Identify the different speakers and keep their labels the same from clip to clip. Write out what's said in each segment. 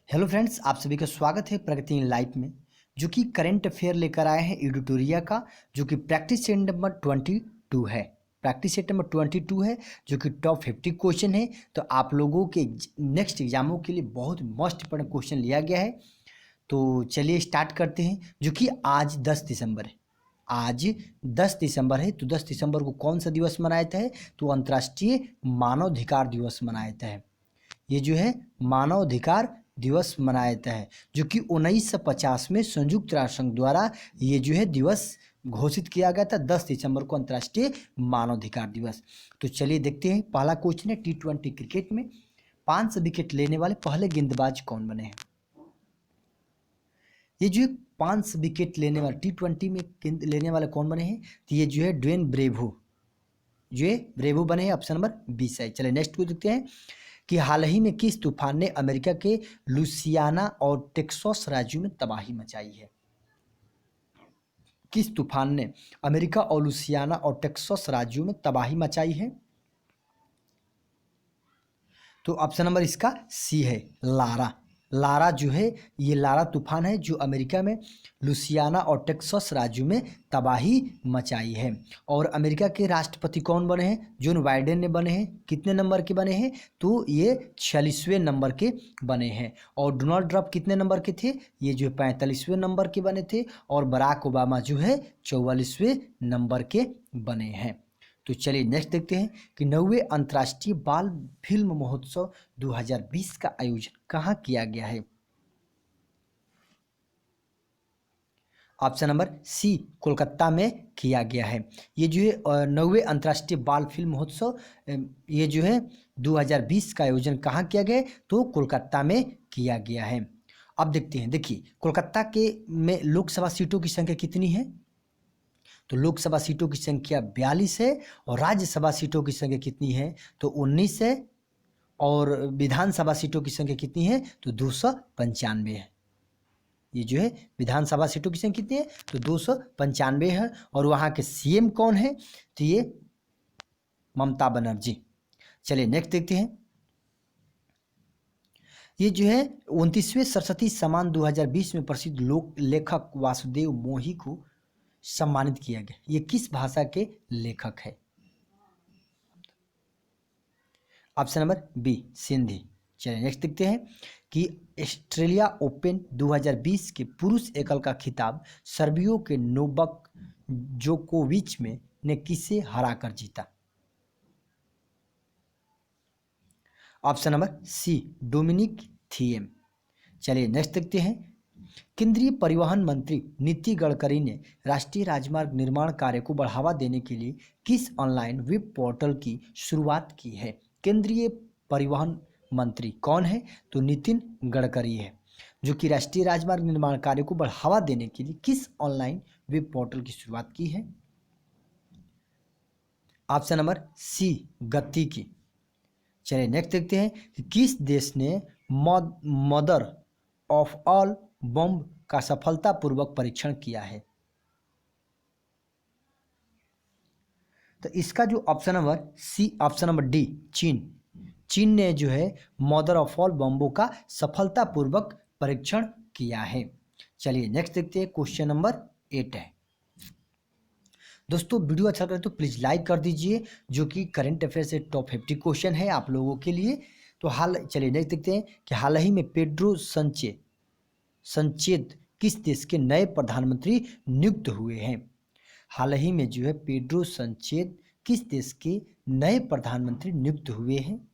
Speaker 1: Hello friends, आप सभी का स्वागत है प्रगति इन लाइफ में। जो कि करंट अफेयर लेकर आए हैं एडिटोरिया का, जो कि प्रैक्टिस सेट नंबर 22 है। प्रैक्टिस सेट नंबर 22 है, जो कि टॉप 50 क्वेश्चन है। तो आप लोगों के नेक्स्ट एग्जामों के लिए बहुत मोस्ट इंपॉर्टेंट क्वेश्चन लिया गया है। तो चलिए स्टार्ट करते हैं। जो कि आज 10 दिसंबर है। आज 10 दिसंबर है, तो 10 दिसंबर को कौन सा दिवस मनाया जाता है? तो अंतर्राष्ट्रीय मानवाधिकार दिवस मनाया जाता है। ये जो है मानवाधिकार दिवस मनाया जाता है, जो कि 1950 में संयुक्त राष्ट्र संघ द्वारा ये जो है दिवस घोषित किया गया था। 10 दिसंबर को अंतर्राष्ट्रीय मानवाधिकार दिवस। तो चलिए देखते हैं। पहला क्वेश्चन है, T20 क्रिकेट में 5 विकेट लेने वाले पहले गेंदबाज कौन बने हैं? ये जो है 5 विकेट लेने वाले T20 में लेने वाले कौन बने हैं? तो ये जो है ड्वेन ब्रेवो, ये ब्रेवो बने हैं। ऑप्शन नंबर 20 है। चलिए नेक्स्ट को देखते हैं कि हाल ही में किस तूफान ने अमेरिका के लुसियाना और टेक्सास राज्यों में तबाही मचाई है? किस तूफान ने अमेरिका और लुसियाना और टेक्सास राज्यों में तबाही मचाई है? तो ऑप्शन नंबर इसका सी है, लारा। लारा जो है, ये लारा तूफान है जो अमेरिका में लुसियाना और टेक्सास राज्यों में तबाही मचाई है। और अमेरिका के राष्ट्रपति कौन बने हैं? जो बाइडेन ने बने हैं। कितने नंबर के बने हैं? तो ये 46वें नंबर के बने हैं। और डोनाल्ड ट्रंप कितने नंबर के थे? ये जो 45वें नंबर के बने थे। और बराक ओबामा जो है 44वें नंबर के बने हैं। तो चलिए नेक्स्ट देखते हैं कि 9वें अंतर्राष्ट्रीय बाल फिल्म महोत्सव 2020 का आयोजन कहाँ किया गया है? ऑप्शन नंबर सी, कोलकाता में किया गया है। ये जो है 9वें अंतर्राष्ट्रीय बाल फिल्म महोत्सव ये जो है 2020 का आयोजन कहाँ किया गया है? तो कोलकाता में किया गया है। अब देखते हैं। देखिए, कोलकाता के में लोकसभा सीटों की संख्या कितनी है? तो लोकसभा सीटों की संख्या 42 है। और राज्यसभा सीटों की संख्या कितनी है? तो 19 है। और विधानसभा सीटों की संख्या कितनी है? तो 295 है। ये जो है विधानसभा सीटों की संख्या कितनी है? तो 295 है। और वहाँ के सीएम कौन है? तो ये ममता बनर्जी। चलिए नेक्स्ट देखते हैं। ये जो है 29वें सरस्वती सम्मान 2020 में प्रसिद्ध लोक लेखक वासुदेव मोही को सम्मानित किया गया। ये किस भाषा के लेखक है? Option number B, Sindhi. चलिए नेक्स्ट देखते हैं कि ऑस्ट्रेलिया ओपन 2020 के पुरुष एकल का खिताब सर्बियो के नोबक जोकोविच में ने किसे हराकर जीता? Option number C, Dominic Thiem. चलिए नेक्स्ट देखते हैं। केंद्रीय परिवहन मंत्री नितिन गडकरी ने राष्ट्रीय राजमार्ग निर्माण कार्य को बढ़ावा देने के लिए किस ऑनलाइन वेब पोर्टल की शुरुआत की है? केंद्रीय परिवहन मंत्री कौन है? तो नितिन गडकरी है, जो कि राष्ट्रीय राजमार्ग निर्माण कार्य को बढ़ावा देने के लिए किस ऑनलाइन वेब पोर्टल की शुरुआत की है? ऑप्शन नंबर सी, गति की। चलिए नेक्स्ट देखते हैं कि किस देश ने मदर ऑफ ऑल बॉम्ब का सफलतापूर्वक परीक्षण किया है? तो इसका जो option number C, option number D, चीन। चीन ने जो है मदर ऑफ ऑल बॉम्बों का सफलतापूर्वक परीक्षण किया है। चलिए नेक्स्ट देखते हैं। क्वेश्चन नंबर 8 है। दोस्तों, वीडियो अच्छा लगे तो प्लीज़ लाइक कर दीजिए, जो कि करंट अफेयर से टॉप 50 क्वेश्चन है आप लोगों के लिए। तो चलिए नेक्स्ट देखते हैं कि हाल ही में पेड्रो संचेद किस देश के नए प्रधानमंत्री नियुक्त हुए हैं? हाल ही में जो है पेड्रो संचेद किस देश के नए प्रधानमंत्री नियुक्त हुए हैं?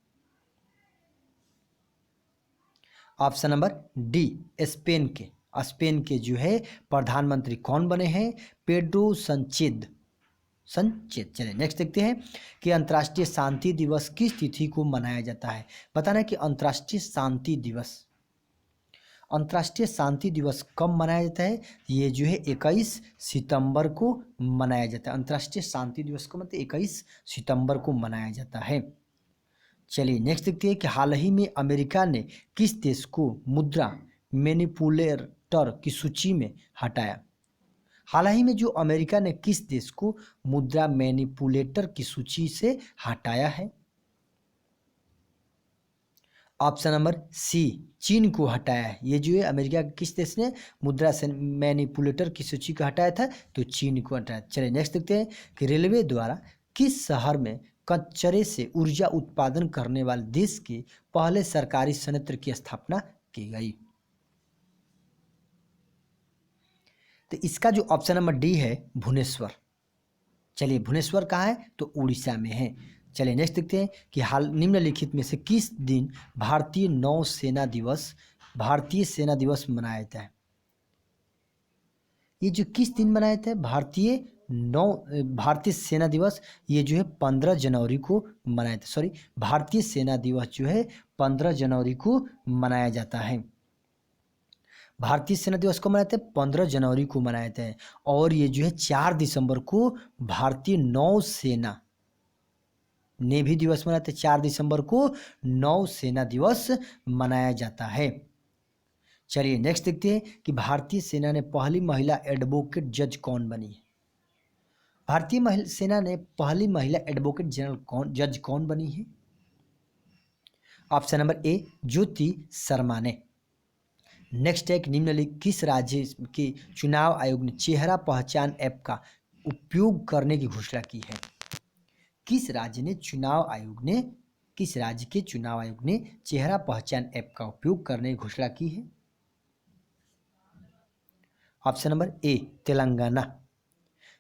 Speaker 1: ऑप्शन नंबर डी, स्पेन के जो है प्रधानमंत्री कौन बने हैं? पेड्रो संचेद। चलिए नेक्स्ट देखते हैं कि अंतर्राष्ट्रीय शांति दिवस किस तिथि को मनाया जाता है? बताना कि अंतर्राष्ट्रीय शांति दिवस कब मनाया जाता है? ये जो है 21 सितंबर को मनाया जाता है। अंतर्राष्ट्रीय शांति दिवस को मतलब 21 सितंबर को मनाया जाता है। चलिए नेक्स्ट देखते हैं कि हाल ही में अमेरिका ने किस देश को मुद्रा मैनिपुलेटर की सूची में हटाया? हाल ही में जो अमेरिका ने किस देश को मुद्रा मैनिपुलेटर की सूची से हटाया है? ऑप्शन नंबर सी, चीन को हटाया है। ये जो है अमेरिका के किस देश ने मुद्रा से मैनिपुलेटर की सूची को हटाया था, तो चीन को हटाया। चलिए नेक्स्ट देखते हैं कि रेलवे द्वारा किस शहर में कचरे से ऊर्जा उत्पादन करने वाले देश के पहले सरकारी संयंत्र की स्थापना की गई। तो इसका जो ऑप्शन नंबर डी है भुवनेश्वर। चलिए भुवनेश्वर कहाँ है, तो उड़ीसा में है। चलिए नेक्स्ट देखते हैं कि हाल निम्नलिखित में से किस दिन भारतीय सेना दिवस मनाया जाता है। ये जो किस दिन मनाया जाता है भारतीय सेना दिवस, ये जो है 15 जनवरी को मनाया था। सॉरी, भारतीय सेना दिवस जो है 15 जनवरी को मनाया जाता है। भारतीय सेना दिवस को मनाते हैं 15 जनवरी को मनाया जाता है। और ये जो है 4 दिसंबर को भारतीय नौसेना नेवी दिवस मनाते हैं। 4 दिसंबर को नौसेना दिवस मनाया जाता है। चलिए नेक्स्ट देखते हैं कि भारतीय सेना ने पहली महिला एडवोकेट जज कौन बनी है। भारतीय सेना ने पहली महिला एडवोकेट जनरल जज कौन बनी है। Option number A, Jyoti Sharma ने। नेक्स्ट है कि निम्नलिखित किस राज्य के चुनाव आयोग ने चेहरा पहचान ऐप का उपयोग करने की घोषणा की है। किस राज्य के चुनाव आयोग ने चेहरा पहचान ऐप का उपयोग करने की घोषणा की है। Option number A, Telangana.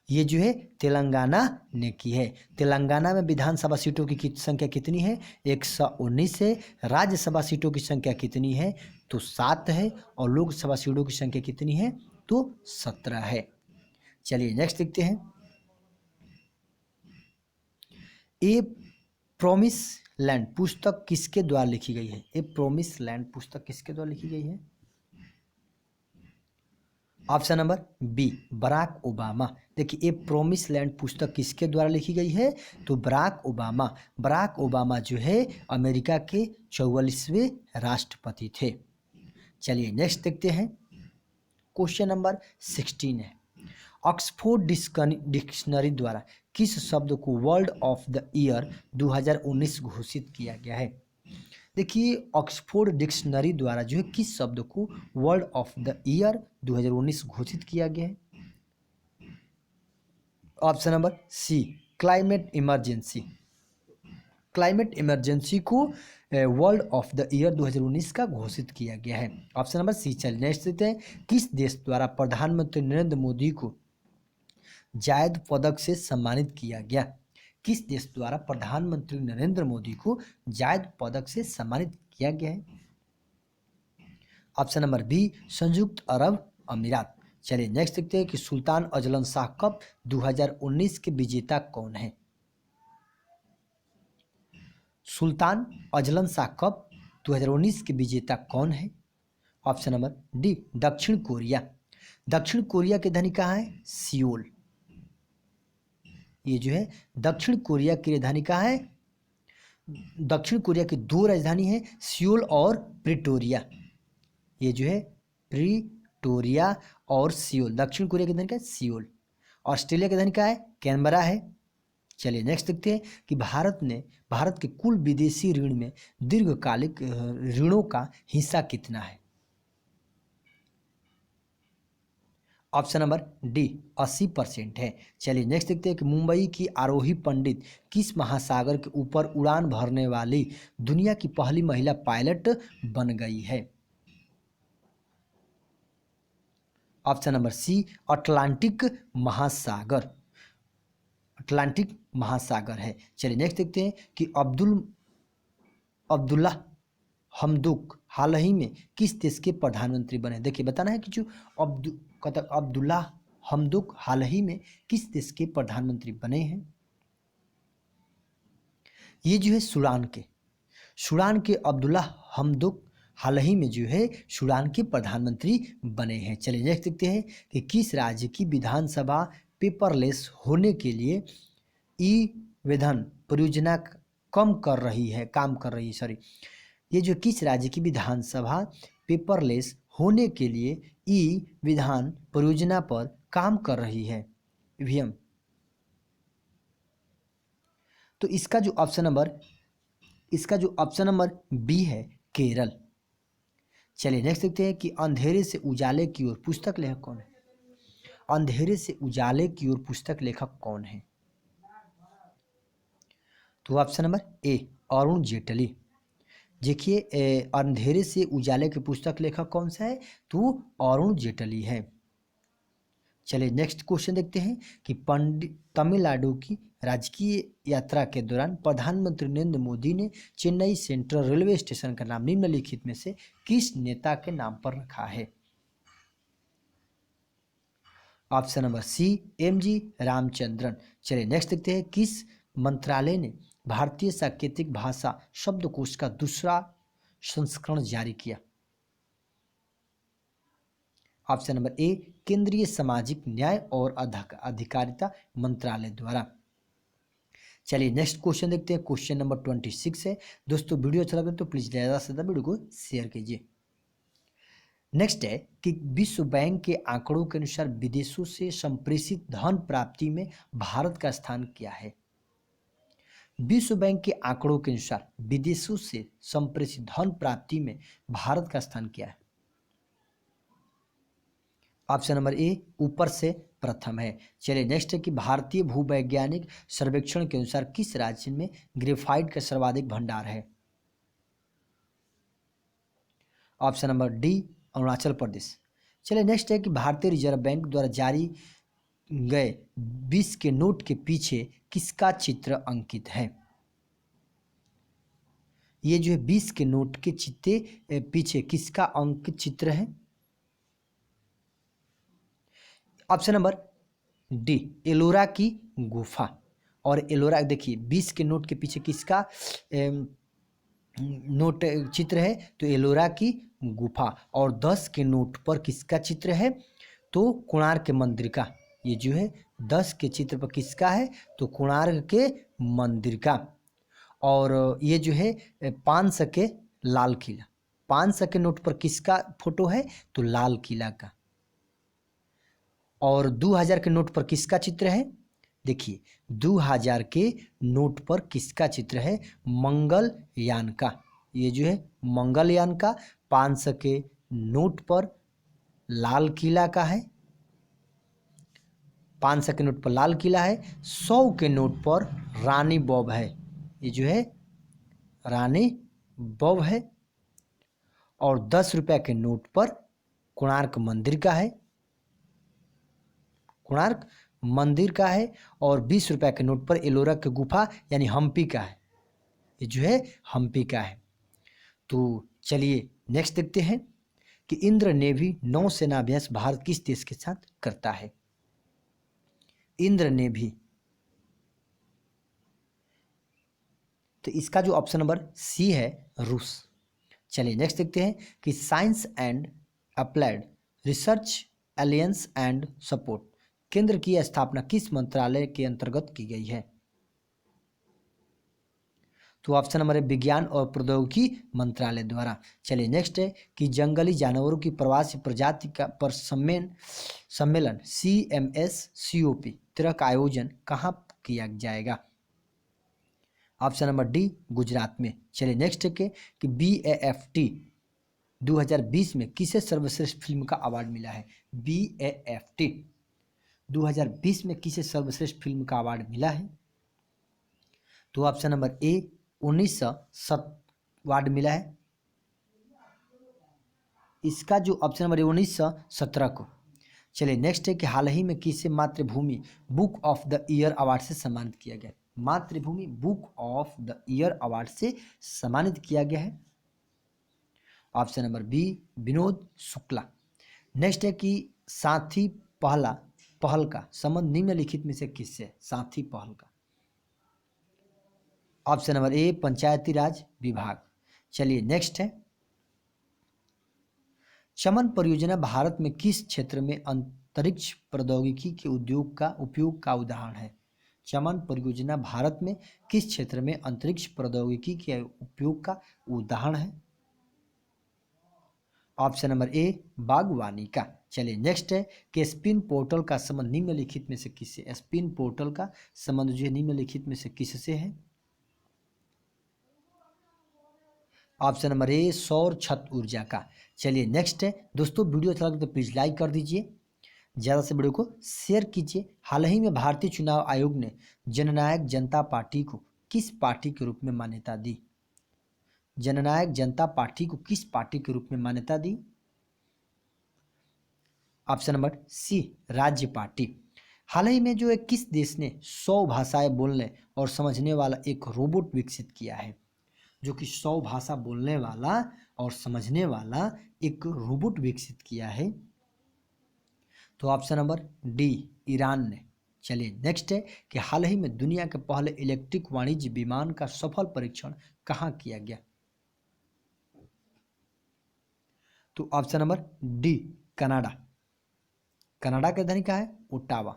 Speaker 1: ये जो है तेलंगाना ने की है। तेलंगाना में विधानसभा सीटों की संख्या कितनी है, 119 है। राज्यसभा सीटों की संख्या कितनी है, तो 7 है। और लोकसभा सीटों की संख्या कितनी है, तो 17 है। चलिए नेक्स्ट देखते हैं। ए प्रोमिस लैंड पुस्तक किसके द्वारा लिखी गई है। ए प्रोमिस लैंड पुस्तक किसके द्वारा लिखी गई है। Option number B, Barack Obama. देखिए ए प्रोमिस लैंड पुस्तक किसके द्वारा लिखी गई है, तो बराक ओबामा जो है अमेरिका के 44वें राष्ट्रपति थे। चलिए नेक्स्ट देखते हैं। क्वेश्चन नंबर 16 है, ऑक्सफोर्ड डिक्शनरी द्वारा किस शब्द को वर्ड ऑफ द ईयर 2019 घोषित किया गया है। देखिए ऑक्सफोर्ड डिक्शनरी द्वारा जो है किस शब्द को वर्ड ऑफ द ईयर 2019 घोषित किया गया है। Option number C, climate emergency को वर्ल्ड ऑफ द ईयर 2019 का घोषित किया गया है। Option number C. चलिए नेक्स्ट देखते हैं। किस देश द्वारा प्रधानमंत्री नरेंद्र मोदी को जायद पदक से सम्मानित किया गया। किस देश द्वारा प्रधानमंत्री नरेंद्र मोदी को जायद पदक से सम्मानित किया गया है। ऑप्शन नंबर बी, संयुक्त अरब अमीरात। चलिए नेक्स्ट देखते हैं कि सुल्तान अजलन शाह कप 2019 के विजेता कौन है। सुल्तान अजलन शाह कप 2019 के विजेता कौन है। ऑप्शन नंबर डी, दक्षिण कोरिया। दक्षिण कोरिया की राजधानी कहाँ है, सियोल। ये जो है दक्षिण कोरिया की राजधानी कहाँ है, दक्षिण कोरिया की 2 राजधानी है, सियोल और प्रिटोरिया। ये जो है प्रिटोरिया और सियोल। दक्षिण कोरिया की राजधानी का है सियोल। ऑस्ट्रेलिया की राजधानी का है कैनबरा है। चलिए नेक्स्ट देखते हैं कि भारत के कुल विदेशी ऋण में दीर्घकालिक ऋणों का हिस्सा कितना है। ऑप्शन नंबर डी, 80% है। चलिए नेक्स्ट देखते हैं कि मुंबई की आरोही पंडित किस महासागर के ऊपर उड़ान भरने वाली दुनिया की पहली महिला पायलट बन गई है। ऑप्शन नंबर सी, अटलांटिक महासागर है। चलिए नेक्स्ट देखते हैं कि अब्दुल्ला हमदुक हाल ही में किस देश के प्रधानमंत्री बने। देखिए बताना है कि जो अब्दुल्ला हमदुक हाल ही में किस देश के प्रधानमंत्री बने हैं। ये जो है सूडान के अब्दुल्ला हमदुक हाल ही में जो है सूडान के प्रधानमंत्री बने हैं। चलिए नेक्स्ट देखते हैं कि किस राज्य की विधानसभा पेपरलेस होने के लिए ई विधान परियोजना काम कर रही है। ये जो किस राज्य की विधानसभा पेपरलेस होने के लिए ई विधान परियोजना पर काम कर रही है, ईवीएम। तो इसका जो ऑप्शन नंबर बी है केरल। चलिए नेक्स्ट देखते हैं कि अंधेरे से उजाले की ओर पुस्तक लेखक कौन है। अंधेरे से उजाले की ओर पुस्तक लेखक कौन है? तो option number A Arun Jaitley. देखिए अंधेरे से उजाले की पुस्तक लेखक कौन सा है? तो अरुण जेटली है। चलिए नेक्स्ट क्वेश्चन देखते हैं कि पंडित तमिलनाडु की राजकीय यात्रा के दौरान प्रधानमंत्री नरेंद्र मोदी ने चेन्नई सेंट्रल रेलवे स्टेशन का नाम निम्नलिखित में से किस नेता के नाम पर रखा है? Option number C MG Ramachandran. चलिए नेक्स्ट देखते हैं किस मंत्रालय ने भारतीय सांकेतिक भाषा शब्दकोश का दूसरा संस्करण जारी किया? ऑप्शन नंबर ए केंद्रीय सामाजिक न्याय और अधिकारिता मंत्रालय द्वारा। चलिए नेक्स्ट क्वेश्चन देखते हैं, क्वेश्चन नंबर 26 है। दोस्तों वीडियो अच्छा लगे तो प्लीज ज़्यादा से ज़्यादा वीडियो को शेयर कीजिए। नेक्स्ट है कि विश्व बैंक के आंकड़ों के अनुसार विदेशों से संप्रेषित धन प्राप्ति में भारत का स्थान क्या है? विश्व बैंक के आंकड़ों के अनुसार विदेशों से संप्रेषित धन प्राप्ति में भारत का स्थान क्या है? ऑप्शन नंबर ए ऊपर से प्रथम है। चलिए नेक्स्ट है कि भारतीय भूवैज्ञानिक सर्वेक्षण के अनुसार किस राज्य में ग्रेफाइट का सर्वाधिक भंडार है? Option number D Arunachal Pradesh. चलिए नेक्स्ट है कि भारतीय रिजर्व बैंक द्वारा जारी गए 20 के नोट के पीछे किसका चित्र अंकित है? ये जो है 20 के नोट के पीछे किसका अंकित चित्र है? ऑप्शन नंबर डी एलोरा की गुफा। और एलोरा देखिए 20 के नोट के पीछे किसका नोट चित्र है? तो एलोरा की गुफा। और 10 के नोट पर किसका चित्र है? तो कोणार्क के मंदिर का। ये जो है 10 के चित्र पर किसका है? तो कोणार्क के मंदिर का। और ये जो है 500 के लाल किला। 500 के नोट पर किसका फोटो है? तो लाल किला का। और 2000 के नोट पर किसका चित्र है? देखिए 2000 के नोट पर किसका चित्र है? मंगलयान का। ये जो है मंगलयान का। 500 के नोट पर लाल किला का है। 500 के नोट पर लाल किला है। 100 के नोट पर रानी बॉब है। ये जो है रानी बॉब है। और 10 रुपये के नोट पर कोणार्क मंदिर का है। कोणार्क मंदिर का है। और 20 रुपये के नोट पर एलोरा की गुफा यानी हम्पी का है। ये जो है हम्पी का है। तो चलिए नेक्स्ट देखते हैं कि इंद्र नेवी नौसेना अभ्यास भारत किस देश के साथ करता है? इंद्र नेवी। तो इसका जो ऑप्शन नंबर सी है रूस। चलिए नेक्स्ट देखते हैं कि science and applied research alliance and support केंद्र की स्थापना किस मंत्रालय के अंतर्गत की गई है? तो ऑप्शन नंबर है विज्ञान और प्रौद्योगिकी मंत्रालय द्वारा। चलिए नेक्स्ट है कि जंगली जानवरों की प्रवासी प्रजाति का पर सम्मेलन CMS-COP 13 का आयोजन कहाँ किया जाएगा? ऑप्शन नंबर डी गुजरात में। चलिए नेक्स्ट है कि BAFT 2020 में किसे सर्वश्रेष्ठ फिल्म का अवार्ड मिला है? BAFT 2020 में किसे सर्वश्रेष्ठ फिल्म का अवार्ड मिला है? तो ऑप्शन नंबर ए 1907 अवार्ड मिला है। इसका जो ऑप्शन नंबर 1917 को। चलिए नेक्स्ट है कि हाल ही में किसे Mathrubhumi book of the year award से सम्मानित किया गया? Mathrubhumi book of the year award से सम्मानित किया गया है। Option number B Vinod Shukla. Next है कि साथी पहल का संबंध निम्नलिखित में से किससे? साथी पहल का। ऑप्शन नंबर ए पंचायती राज विभाग। चलिए नेक्स्ट है चमन परियोजना भारत में किस क्षेत्र में अंतरिक्ष प्रौद्योगिकी के उपयोग का उदाहरण है? चमन परियोजना भारत में किस क्षेत्र में अंतरिक्ष प्रौद्योगिकी के उपयोग का उदाहरण है? ऑप्शन नंबर ए बागवानी का। चलिए नेक्स्ट है कि स्पिन पोर्टल का संबंध निम्नलिखित में से किससे? स्पिन पोर्टल का संबंध जो है निम्नलिखित में से किससे है? ऑप्शन नंबर ए सौर छत ऊर्जा का। चलिए नेक्स्ट है दोस्तों, वीडियो अच्छा लगे तो प्लीज़ लाइक कर दीजिए, ज़्यादा से वीडियो को शेयर कीजिए। हाल ही में भारतीय चुनाव आयोग ने जननायक जनता पार्टी को किस पार्टी के रूप में मान्यता दी? जननायक जनता पार्टी को किस पार्टी के रूप में मान्यता दी? ऑप्शन नंबर सी राज्य पार्टी। हाल ही में जो है किस देश ने 100 भाषाएं बोलने और समझने वाला एक रोबोट विकसित किया है? जो कि 100 भाषा बोलने वाला और समझने वाला एक रोबोट विकसित किया है, तो ऑप्शन नंबर डी ईरान ने। चलिए नेक्स्ट है कि हाल ही में दुनिया के पहले इलेक्ट्रिक वाणिज्य विमान का सफल परीक्षण कहाँ किया गया? तो option number D Canada. Canada की राजधानी कहाँ है? ओटावा।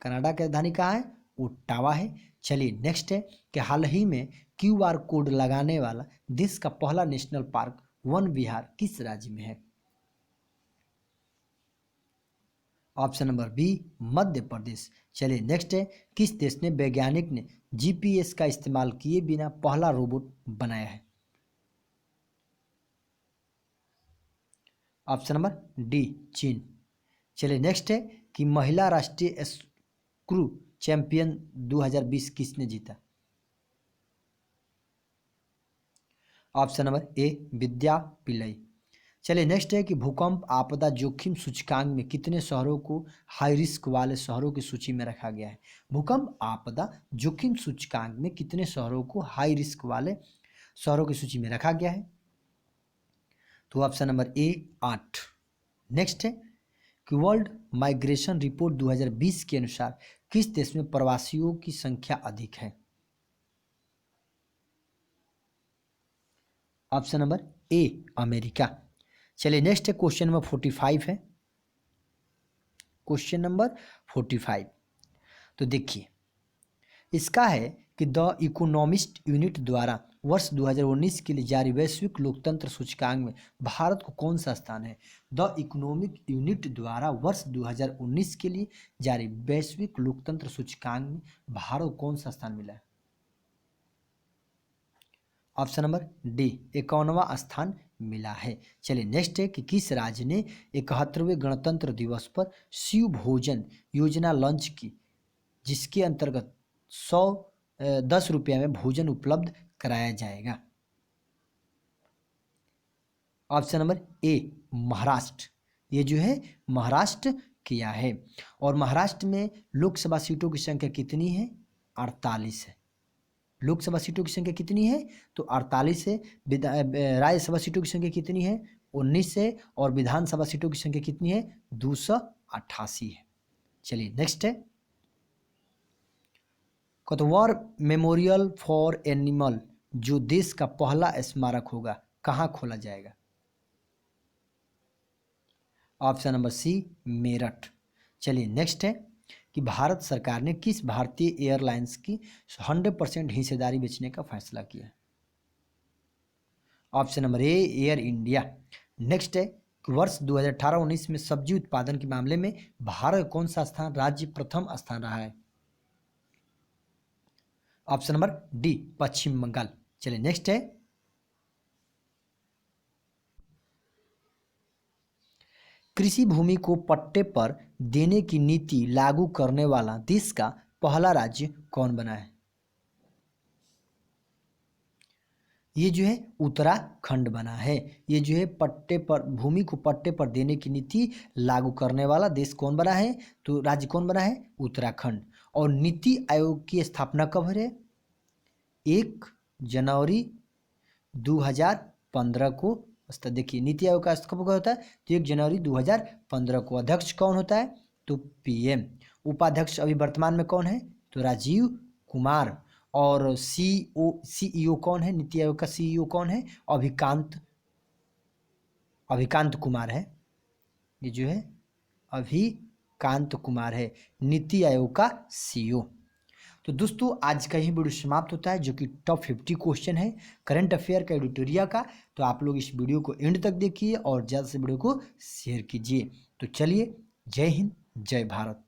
Speaker 1: कनाडा की राजधानी कहाँ है? ओटावा है। चलिए नेक्स्ट है कि हाल ही में QR कोड लगाने वाला देश का पहला नेशनल पार्क वन विहार किस राज्य में है? Option number B Madhya Pradesh. चलिए नेक्स्ट है किस देश ने वैज्ञानिक ने GPS का इस्तेमाल किए बिना पहला रोबोट बनाया है? ऑप्शन नंबर डी चीन। चलिए नेक्स्ट है कि महिला राष्ट्रीय स्क्रू चैंपियन 2020 किसने जीता? ऑप्शन नंबर ए विद्या पिल्लई। चलिए नेक्स्ट है कि भूकंप आपदा जोखिम सूचकांक में कितने शहरों को हाई रिस्क वाले शहरों की सूची में रखा गया है? भूकंप आपदा जोखिम सूचकांक में कितने शहरों को हाई रिस्क वाले शहरों की सूची में रखा गया है? तो ऑप्शन नंबर ए 8। नेक्स्ट है कि वर्ल्ड माइग्रेशन रिपोर्ट 2020 के अनुसार किस देश में प्रवासियों की संख्या अधिक है? Option number A America. चलिए नेक्स्ट है क्वेश्चन नंबर 45 है। क्वेश्चन नंबर 45 तो देखिए इसका है कि द इकोनॉमिस्ट यूनिट द्वारा वर्ष 2019 के लिए जारी वैश्विक लोकतंत्र सूचकांक में भारत को कौन सा स्थान है? द इकोनॉमिक यूनिट द्वारा वर्ष 2019 के लिए जारी वैश्विक लोकतंत्र सूचकांक में भारत को कौन सा स्थान मिला है? ऑप्शन नंबर डी 51वां स्थान मिला है। चलिए नेक्स्ट है कि किस राज्य ने 71वें गणतंत्र दिवस पर शिव भोजन योजना लॉन्च की, जिसके अंतर्गत 10 रुपये में भोजन उपलब्ध कराया जाएगा? Option number A Maharashtra. ये जो है महाराष्ट्र किया है। और महाराष्ट्र में लोकसभा सीटों की संख्या कितनी है? 48 है। लोकसभा सीटों की संख्या कितनी है? तो 48 है। राज्यसभा सीटों की संख्या कितनी है? 19 है। और विधानसभा सीटों की संख्या कितनी है? 288 है। चलिए नेक्स्ट है वॉर मेमोरियल फॉर एनिमल जो देश का पहला स्मारक होगा कहाँ खोला जाएगा? Option number C Meerut. चलिए नेक्स्ट है कि भारत सरकार ने किस भारतीय एयरलाइंस की 100% हिस्सेदारी बेचने का फैसला किया? Option number A air India. Next है कि वर्ष 2018-19 में सब्जी उत्पादन के मामले में भारत कौन सा स्थान राज्य प्रथम स्थान रहा है? ऑप्शन नंबर डी पश्चिम बंगाल। चलिए नेक्स्ट है कृषि भूमि को पट्टे पर देने की नीति लागू करने वाला देश का पहला राज्य कौन बना है? ये जो है उत्तराखंड बना है। ये जो है पट्टे पर भूमि को पट्टे पर देने की नीति लागू करने वाला देश कौन बना है? तो राज्य कौन बना है? उत्तराखंड। और नीति आयोग की स्थापना कब है? 1 जनवरी 2015 को। देखिए नीति आयोग का कब होता है? तो 1 जनवरी 2015 को। अध्यक्ष कौन होता है? तो PM। उपाध्यक्ष अभी वर्तमान में कौन है? तो राजीव कुमार। और CEO कौन है? नीति आयोग का CEO कौन है? अभिकांत कुमार है। ये जो है अभिकांत कुमार है नीति आयोग का CEO। तो दोस्तों आज का ही वीडियो समाप्त होता है जो कि टॉप 50 क्वेश्चन है करंट अफेयर का एडिटोरिया का। तो आप लोग इस वीडियो को एंड तक देखिए और ज़्यादा से वीडियो को शेयर कीजिए। तो चलिए जय हिंद जय भारत।